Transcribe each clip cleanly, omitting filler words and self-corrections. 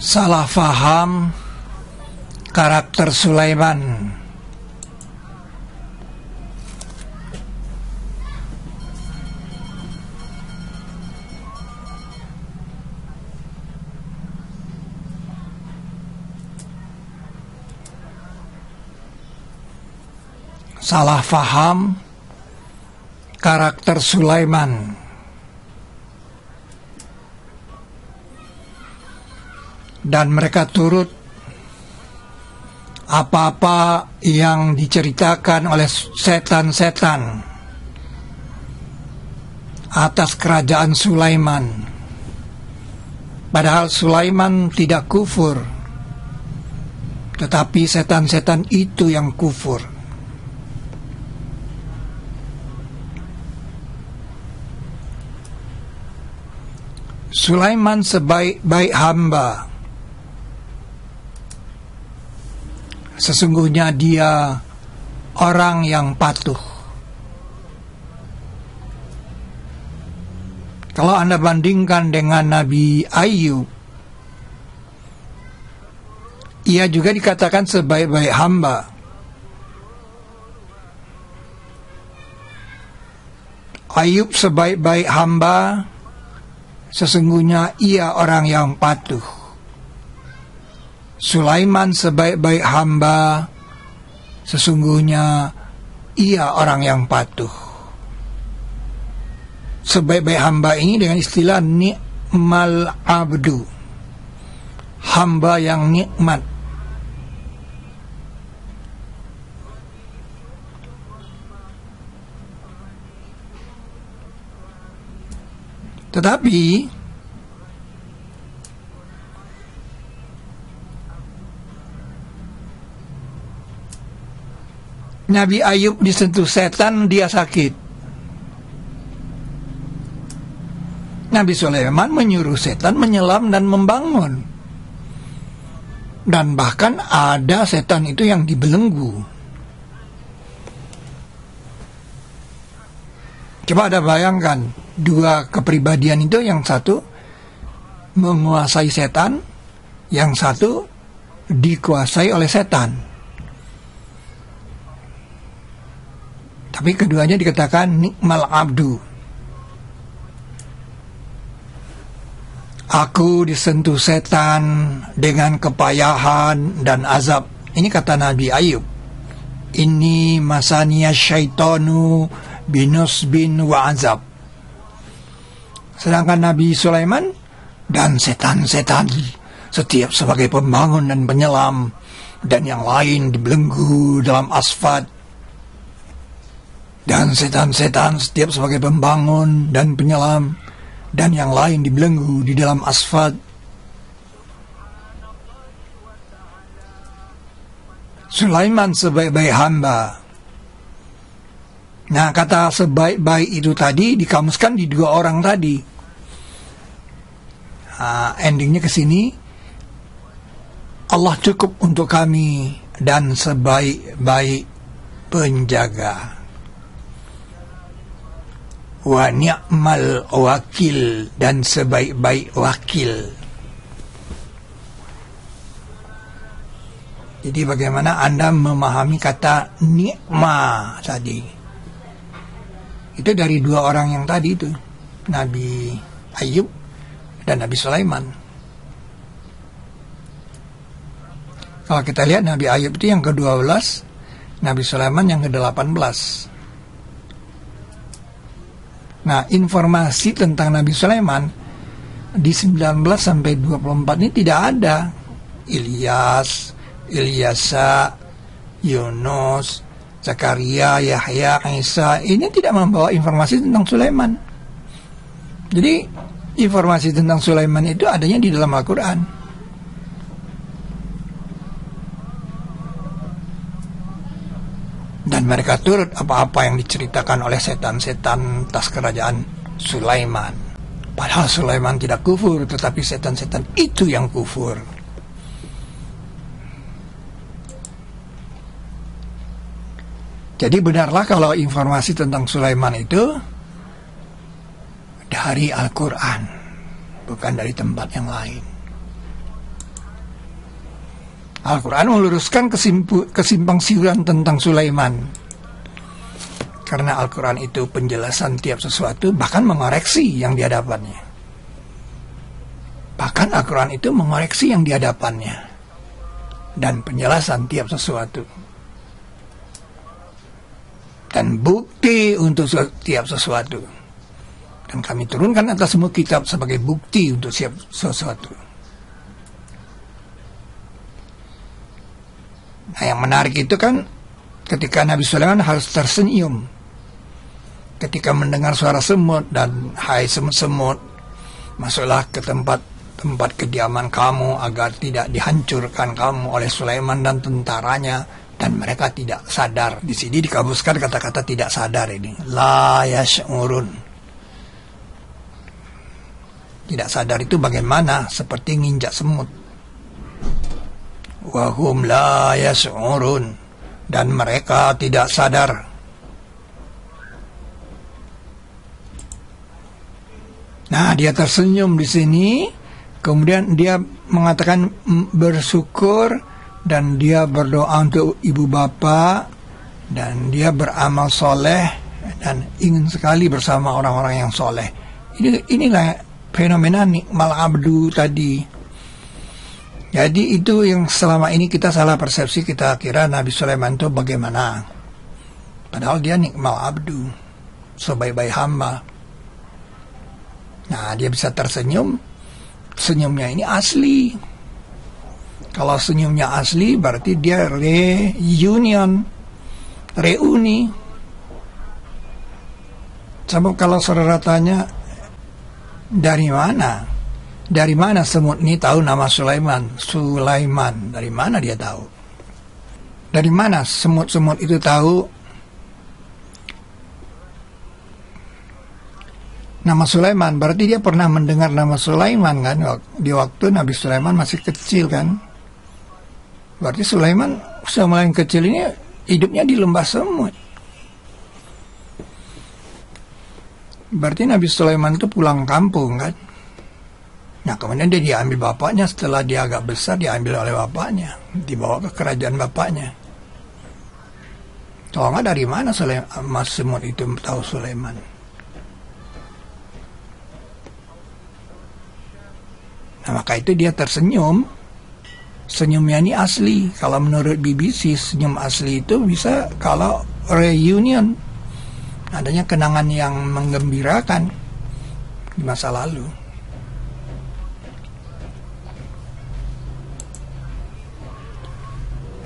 Salah faham karakter Sulaiman. Salah faham karakter Sulaiman. Dan mereka turut apa-apa yang diceritakan oleh setan-setan atas kerajaan Sulaiman. Padahal Sulaiman tidak kufur, tetapi setan-setan itu yang kufur. Sulaiman sebaik-baik hamba. Sesungguhnya dia orang yang patuh. Kalau Anda bandingkan dengan Nabi Ayub, ia juga dikatakan sebaik-baik hamba. Ayub sebaik-baik hamba, sesungguhnya ia orang yang patuh. Sulaiman sebaik-baik hamba, sesungguhnya ia orang yang patuh. Sebaik-baik hamba ini dengan istilah ni'mal abdu, hamba yang nikmat. Tetapi Nabi Ayub disentuh setan, dia sakit. Nabi Sulaiman menyuruh setan menyelam dan membangun. Dan bahkan ada setan itu yang dibelenggu. Coba Anda bayangkan, dua kepribadian itu, yang satu menguasai setan, yang satu dikuasai oleh setan. Tapi keduanya dikatakan nikmal abdu. Aku disentuh setan dengan kepayahan dan azab. Ini kata Nabi Ayub. Ini masaniya syaitanu binusbin wa azab. Sedangkan Nabi Sulaiman dan setan-setan setiap sebagai pembangun dan penyelam, dan yang lain dibelenggu dalam asfad. Dan setan-setan setiap sebagai pembangun dan penyelam, dan yang lain dibelenggu di dalam asfad. Sulaiman sebaik-baik hamba. Nah, kata sebaik-baik itu tadi dikamuskan di dua orang tadi. Endingnya ke sini, Allah cukup untuk kami dan sebaik-baik penjaga. Wa ni'mal wakil, dan sebaik-baik wakil. Jadi bagaimana Anda memahami kata ni'ma tadi? Itu dari dua orang yang tadi itu, Nabi Ayub dan Nabi Sulaiman. Kalau kita lihat, Nabi Ayub itu yang ke-12, Nabi Sulaiman yang ke-18. Nah, informasi tentang Nabi Sulaiman di 19 sampai 24 ini tidak ada. Ilyas, Ilyasa, Yunus, Zakaria, Yahya, Isa, ini tidak membawa informasi tentang Sulaiman. Jadi informasi tentang Sulaiman itu adanya di dalam Al-Quran. Dan mereka turut apa-apa yang diceritakan oleh setan-setan atas kerajaan Sulaiman. Padahal Sulaiman tidak kufur, tetapi setan-setan itu yang kufur. Jadi benarlah kalau informasi tentang Sulaiman itu dari Al-Quran, bukan dari tempat yang lain. Al-Quran meluruskan kesimpang siuran tentang Sulaiman. Karena Al-Quran itu penjelasan tiap sesuatu, bahkan mengoreksi yang di hadapannya. Bahkan Al-Quran itu mengoreksi yang di hadapannya. Dan penjelasan tiap sesuatu. Dan bukti untuk tiap sesuatu. Dan kami turunkan atas semua kitab sebagai bukti untuk setiap sesuatu. Nah, yang menarik itu kan ketika Nabi Sulaiman harus tersenyum ketika mendengar suara semut, dan hai semut-semut, masuklah ke tempat kediaman kamu agar tidak dihancurkan kamu oleh Sulaiman dan tentaranya. Dan mereka tidak sadar. Di sini dikabuskan kata-kata tidak sadar ini. La yash'urun. Tidak sadar itu bagaimana? Seperti nginjak semut. Wahum la yash'urun. Dan mereka tidak sadar. Nah, dia tersenyum di sini. Kemudian dia mengatakan bersyukur. Dan dia berdoa untuk ibu bapa, dan dia beramal soleh, dan ingin sekali bersama orang-orang yang soleh. Inilah fenomena nikmal abdu tadi. Jadi itu yang selama ini kita salah persepsi, kita kira Nabi Sulaiman itu bagaimana. Padahal dia nikmal abdu, sebaik-baik hamba. Nah, dia bisa tersenyum, senyumnya ini asli. Kalau senyumnya asli berarti dia reuni. Coba kalau saudara tanya, dari mana? Dari mana semut ini tahu nama Sulaiman? Sulaiman, dari mana dia tahu? Dari mana semut-semut itu tahu nama Sulaiman? Berarti dia pernah mendengar nama Sulaiman kan? Di waktu Nabi Sulaiman masih kecil kan? Berarti Sulaiman yang kecil ini hidupnya di lembah semut. Berarti Nabi Sulaiman itu pulang kampung kan. Nah, kemudian dia diambil bapaknya. Setelah dia agak besar, diambil oleh bapaknya, dibawa ke kerajaan bapaknya. Kalau nggak, dari mana Mas semut itu tahu Sulaiman? Nah, maka itu dia tersenyum. Senyumnya ini asli. Kalau menurut BBC, senyum asli itu bisa kalau reunion, adanya kenangan yang menggembirakan di masa lalu.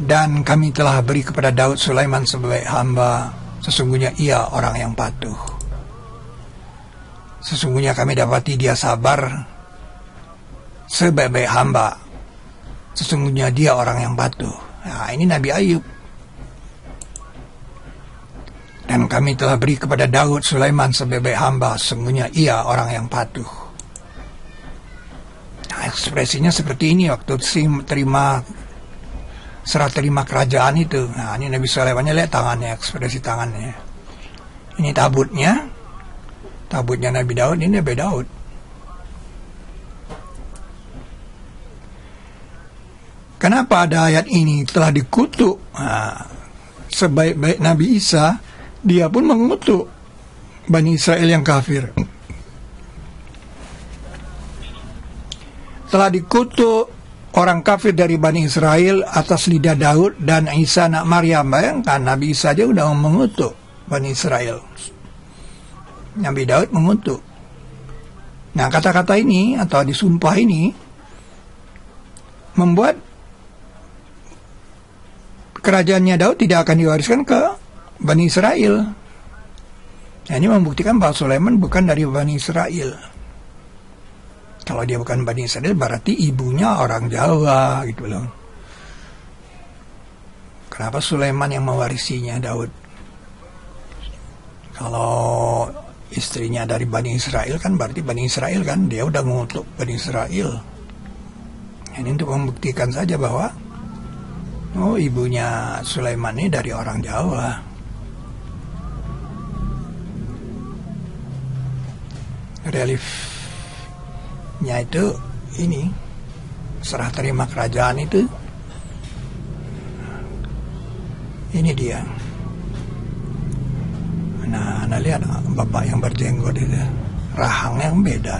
Dan kami telah beri kepada Daud Sulaiman sebagai hamba, sesungguhnya ia orang yang patuh. Sesungguhnya kami dapati dia sabar sebaik-baik hamba. Sesungguhnya dia orang yang patuh. Nah, ini Nabi Ayub. Dan kami telah beri kepada Daud Sulaiman sebagai hamba, sesungguhnya ia orang yang patuh. Nah, ekspresinya seperti ini waktu serah terima kerajaan itu. Nah, ini Nabi Sulaimannya, lihat tangannya, ekspresi tangannya. Ini tabutnya Nabi Daud, ini Nabi Daud. Kenapa ada ayat ini telah dikutuk? Nah, sebaik-baik Nabi Isa, dia pun mengutuk Bani Israel yang kafir. Telah dikutuk orang kafir dari Bani Israel atas lidah Daud dan Isa anak Maryam. Bayangkan, Nabi Isa aja udah mengutuk Bani Israel. Nabi Daud mengutuk. Nah, kata-kata ini atau disumpah ini membuat kerajaannya Daud tidak akan diwariskan ke Bani Israel. Nah, ini membuktikan bahwa Sulaiman bukan dari Bani Israel. Kalau dia bukan Bani Israel, berarti ibunya orang Jawa gitu loh. Kenapa Sulaiman yang mewarisinya Daud? Kalau istrinya dari Bani Israel kan berarti Bani Israel kan, dia udah mengutuk Bani Israel. Ini untuk membuktikan saja bahwa ibunya Sulaiman ini dari orang Jawa. Reliefnya itu ini, serah terima kerajaan itu Ini dia. Nah, Anda lihat bapak yang berjenggot itu, rahangnya yang beda.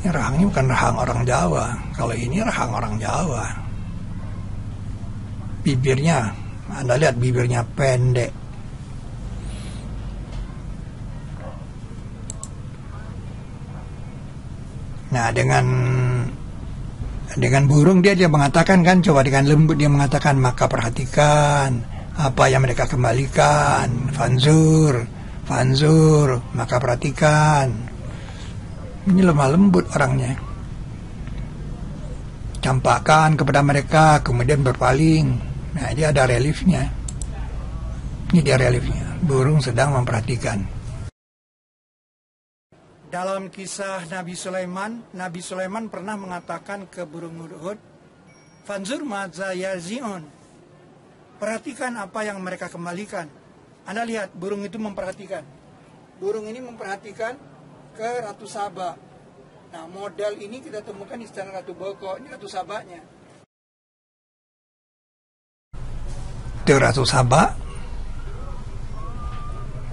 Ini rahangnya bukan rahang orang Jawa. Kalau ini rahang orang Jawa. Bibirnya, Anda lihat bibirnya pendek. Nah, dengan burung dia mengatakan kan, coba dengan lembut dia mengatakan, maka perhatikan apa yang mereka kembalikan. Fanzur, maka perhatikan. Ini lemah lembut orangnya. Campakkan kepada mereka, kemudian berpaling. Nah, dia ada reliefnya. Ini dia reliefnya. Burung sedang memperhatikan. Dalam kisah Nabi Sulaiman pernah mengatakan ke burung hudhud, "Fanzur madza yarji'un." Perhatikan apa yang mereka kembalikan. Anda lihat, burung itu memperhatikan. Burung ini memperhatikan ke Ratu Saba. Nah, model ini kita temukan di Istana Ratu Boko. Ini Ratu Sabanya. Itu Ratu Saba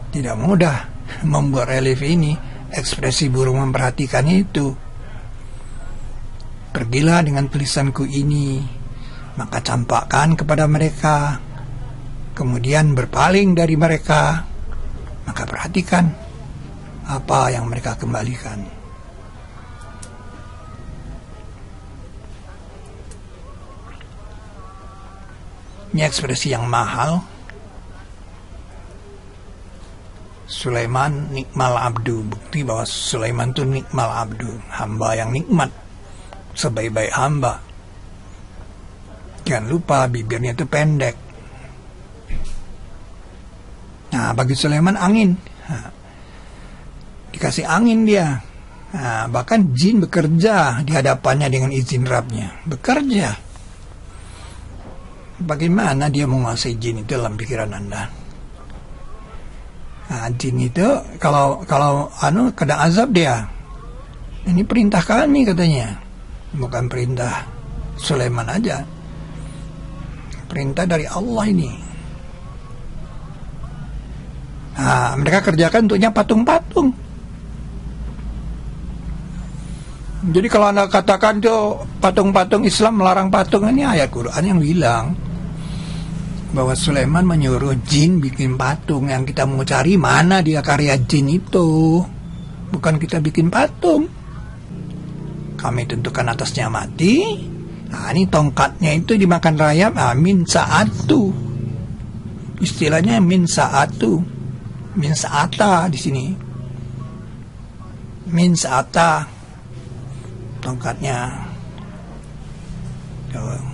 tidak mudah membuat relief ini. Ekspresi burung memperhatikan itu. Pergilah dengan tulisanku ini, maka campakkan kepada mereka, kemudian berpaling dari mereka, maka perhatikan apa yang mereka kembalikan. Ini ekspresi yang mahal. Sulaiman nikmal abdu, bukti bahwa Sulaiman itu nikmal abdu, hamba yang nikmat, sebaik-baik hamba. Jangan lupa bibirnya itu pendek. Nah, bagi Sulaiman angin, dikasih angin dia. Nah, bahkan jin bekerja di hadapannya dengan izin Rabbnya, bekerja. Bagaimana dia menguasai jin itu dalam pikiran Anda? Nah, jin itu kalau kena azab dia. Ini perintah kami katanya. Bukan perintah Sulaiman aja. Perintah dari Allah ini. Nah, mereka kerjakan untuknya patung-patung. Jadi kalau Anda katakan tuh patung-patung Islam melarang patung, ini ayat Quran yang bilang bahwa Sulaiman menyuruh jin bikin patung. Yang kita mau cari mana dia karya jin itu, bukan kita bikin patung. Kami tentukan atasnya mati. Nah, ini tongkatnya itu dimakan rayap. Min sa'atu, istilahnya min sa'atu, min sa'ata di sini. Min sa'ata tongkatnya.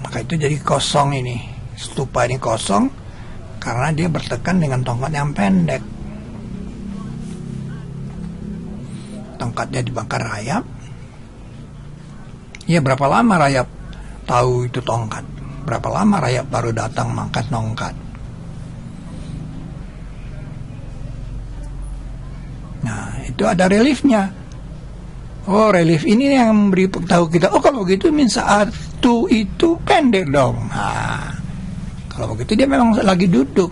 Maka itu jadi kosong ini. Stupa ini kosong karena dia bertekan dengan tongkat yang pendek. Tongkatnya dibakar rayap. Ya, berapa lama rayap tahu itu tongkat? Berapa lama rayap baru datang mengangkat tongkat? Nah, itu ada reliefnya. Oh, relief ini yang memberi tahu kita, oh kalau gitu min sa'atu itu pendek dong. Nah, kalau begitu dia memang lagi duduk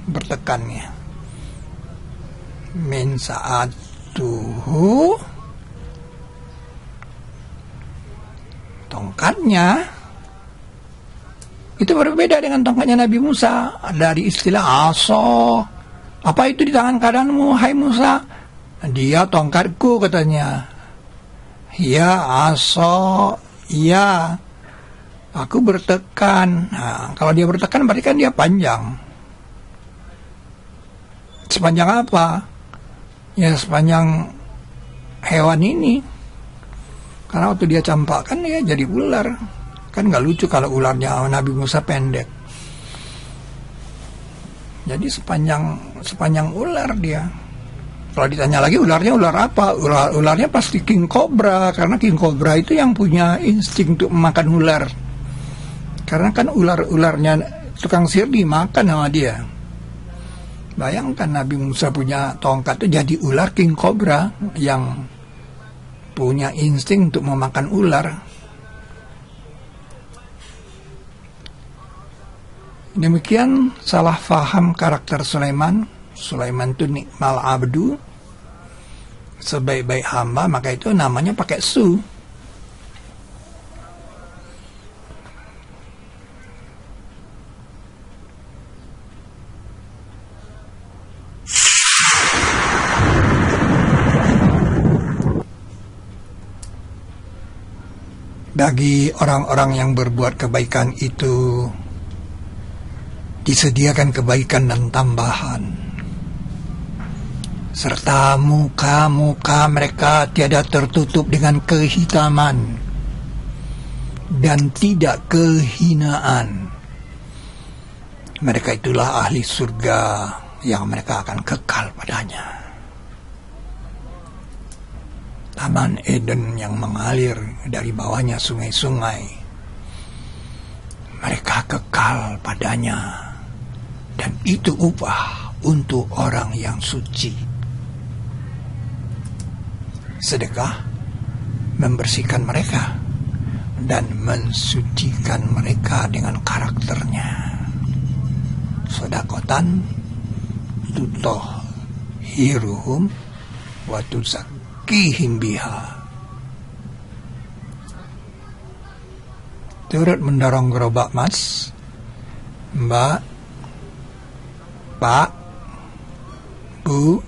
bertekannya. Min sa'atuhu, tongkatnya itu berbeda dengan tongkatnya Nabi Musa. Dari istilah aso, apa itu di tangan kananmu hai Musa? Dia tongkatku katanya. Ya aso, ya aku bertekan. Nah, kalau dia bertekan berarti kan dia panjang. Sepanjang apa? Ya sepanjang hewan ini. Karena waktu dia campakkan ya jadi ular. Kan nggak lucu kalau ularnya Nabi Musa pendek. Jadi sepanjang ular dia. Kalau ditanya lagi ularnya ular apa? Ularnya pasti king cobra, karena king cobra itu yang punya insting untuk memakan ular. Karena kan ularnya tukang sihir dimakan sama dia. Bayangkan Nabi Musa punya tongkat itu jadi ular king cobra yang punya insting untuk memakan ular. Demikian salah faham karakter Sulaiman. Sulaiman itu nikmal abdu, sebaik-baik hamba, maka itu namanya pakai su. Bagi orang-orang yang berbuat kebaikan itu disediakan kebaikan dan tambahan, serta muka-muka mereka tiada tertutup dengan kehitaman dan tidak kehinaan. Mereka itulah ahli surga yang mereka akan kekal padanya. Taman Eden yang mengalir dari bawahnya sungai-sungai, mereka kekal padanya, dan itu upah untuk orang yang suci. Sedekah membersihkan mereka dan mensucikan mereka dengan karakternya. Sodakotan tutoh hiruhum wa tuzakihim biha. Turut mendorong gerobak mas, Mbak, Pak, Bu,